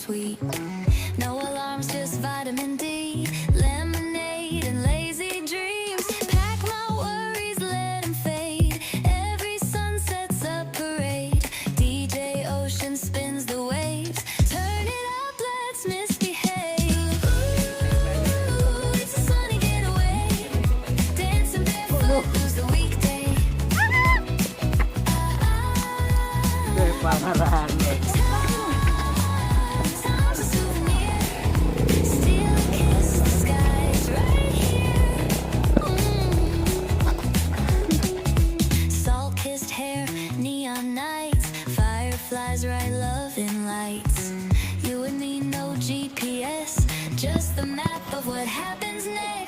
sweet. No alarms, just vitamin D, lemonade and lazy dreams. Pack my worries, let them fade. Every sunset's a parade. DJ Ocean spins the waves. Turn it up, let's misbehave. Ooh, it's a sunny getaway. Dancing barefoot, lose the weekday. Time's a souvenir. Steal a kiss, the sky's right here. Salt-kissed hair, neon nights, fireflies write love in lights. You and me, no GPS, just the map of what happens next.